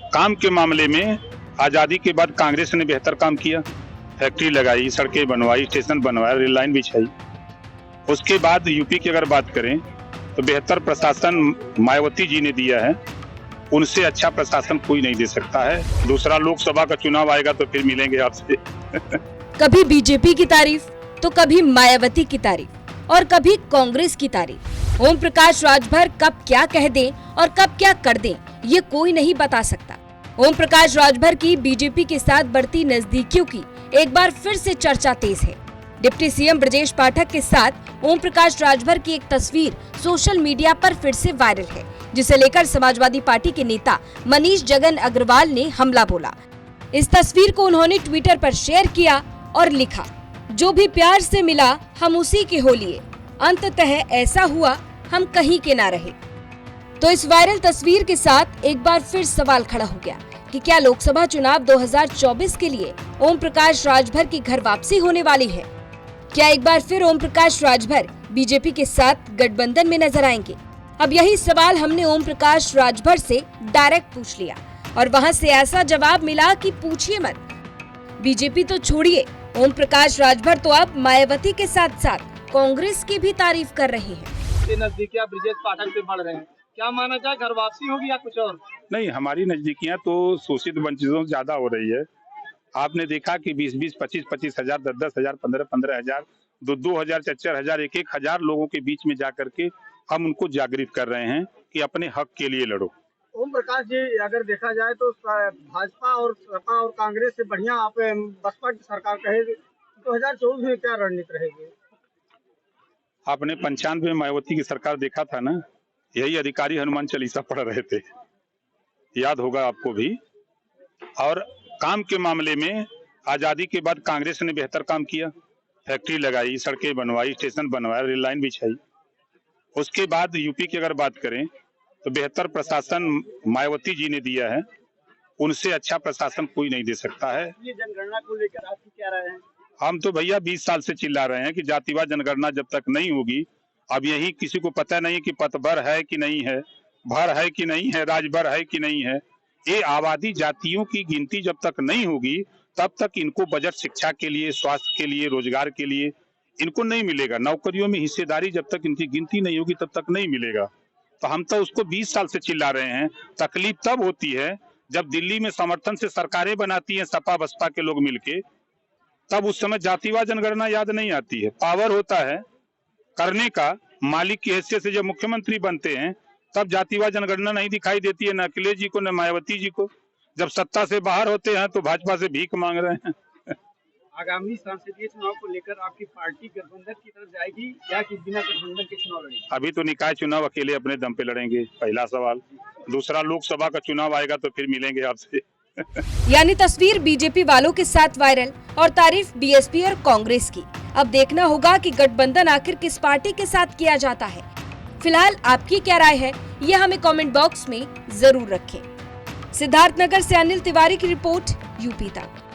काम के मामले में आज़ादी के बाद कांग्रेस ने बेहतर काम किया। फैक्ट्री लगाई, सड़कें बनवाई, स्टेशन बनवाया, रेल लाइन बिछाई। उसके बाद यूपी की अगर बात करें तो बेहतर प्रशासन मायावती जी ने दिया है। उनसे अच्छा प्रशासन कोई नहीं दे सकता है। दूसरा लोकसभा का चुनाव आएगा तो फिर मिलेंगे आपसे। कभी बीजेपी की तारीफ तो कभी मायावती की तारीफ और कभी कांग्रेस की तारीफ। ओम प्रकाश राजभर कब क्या कह दें और कब क्या कर दें ये कोई नहीं बता सकता। ओम प्रकाश राजभर की बीजेपी के साथ बढ़ती नजदीकियों की एक बार फिर से चर्चा तेज है। डिप्टी सीएम ब्रजेश पाठक के साथ ओम प्रकाश राजभर की एक तस्वीर सोशल मीडिया पर फिर से वायरल है, जिसे लेकर समाजवादी पार्टी के नेता मनीष जगन अग्रवाल ने हमला बोला। इस तस्वीर को उन्होंने ट्विटर पर शेयर किया और लिखा, जो भी प्यार से मिला हम उसी के हो लिए, अंततः ऐसा हुआ हम कहीं के ना रहे। तो इस वायरल तस्वीर के साथ एक बार फिर सवाल खड़ा हो गया कि क्या लोकसभा चुनाव 2024 के लिए ओम प्रकाश राजभर की घर वापसी होने वाली है? क्या एक बार फिर ओम प्रकाश राजभर बीजेपी के साथ गठबंधन में नजर आएंगे? अब यही सवाल हमने ओम प्रकाश राजभर से डायरेक्ट पूछ लिया और वहां से ऐसा जवाब मिला कि पूछिए मत। बीजेपी तो छोड़िए, ओम प्रकाश राजभर तो अब मायावती के साथ साथ कांग्रेस की भी तारीफ कर रहे हैं। नजदीकियां ब्रजेश पाठक से बढ़ रहे हैं, क्या माना जाए, घर वापसी होगी या कुछ और? नहीं, हमारी नजदीकियां तो शोषित वंचितों से ज्यादा हो रही है। आपने देखा कि 20-20, 25-25 हजार, 10-10 हजार, 15-15 हजार, 2-2 हजार, 4-4 हजार, 1-1 हजार लोगों के बीच में जाकर के हम उनको जागृत कर रहे हैं कि अपने हक के लिए लड़ो। ओम प्रकाश जी, अगर देखा जाए तो भाजपा और सपा और कांग्रेस से बढ़िया आप बसपा की सरकार कहेगी, 2024 में क्या रणनीति रहेगी? आपने 95 में मायावती की सरकार देखा था ना, यही अधिकारी हनुमान चालीसा पढ़ रहे थे, याद होगा आपको भी। और काम के मामले में आज़ादी के बाद कांग्रेस ने बेहतर काम किया। फैक्ट्री लगाई, सड़कें बनवाई, स्टेशन बनवाया, रेल लाइन बिछाई। उसके बाद यूपी की अगर बात करें तो बेहतर प्रशासन मायावती जी ने दिया है। उनसे अच्छा प्रशासन कोई नहीं दे सकता है। ये जनगणना को लेकर आपकी क्या राय है? हम तो भैया 20 साल से चिल्ला रहे हैं कि जातिवाद जनगणना जब तक नहीं होगी, अब यही किसी को पता नहीं कि पतभर है कि नहीं है, भर है कि नहीं है, राजभर है कि नहीं है। ये आबादी जातियों की गिनती जब तक नहीं होगी तब तक इनको बजट शिक्षा के लिए, स्वास्थ्य के लिए, रोजगार के लिए इनको नहीं मिलेगा। नौकरियों में हिस्सेदारी जब तक इनकी गिनती नहीं होगी तब तक नहीं मिलेगा। तो हम तो उसको 20 साल से चिल्ला रहे हैं। तकलीफ तब होती है जब दिल्ली में समर्थन से सरकारें बनाती हैं सपा बसपा के लोग मिलके, तब उस समय जातिवाद जनगणना याद नहीं आती है। पावर होता है करने का, मालिक की हैसियत से जब मुख्यमंत्री बनते हैं तब जातिवाद जनगणना नहीं दिखाई देती है, न अखिलेश जी को न मायावती जी को। जब सत्ता से बाहर होते हैं तो भाजपा से भीख मांग रहे हैं। आगामी संसदीय चुनाव को लेकर आपकी पार्टी गठबंधन की तरफ जाएगी या कि बिना गठबंधन के चुनाव लड़ेगी? अभी तो निकाय चुनाव अकेले अपने दम पे लड़ेंगे, पहला सवाल। दूसरा लोकसभा का चुनाव आएगा तो फिर मिलेंगे आपसे। यानी तस्वीर बीजेपी वालों के साथ वायरल और तारीफ बीएसपी और कांग्रेस की। अब देखना होगा कि गठबंधन आखिर किस पार्टी के साथ किया जाता है। फिलहाल आपकी क्या राय है ये हमें कमेंट बॉक्स में जरूर रखें। सिद्धार्थनगर से अनिल तिवारी की रिपोर्ट, यूपी तक।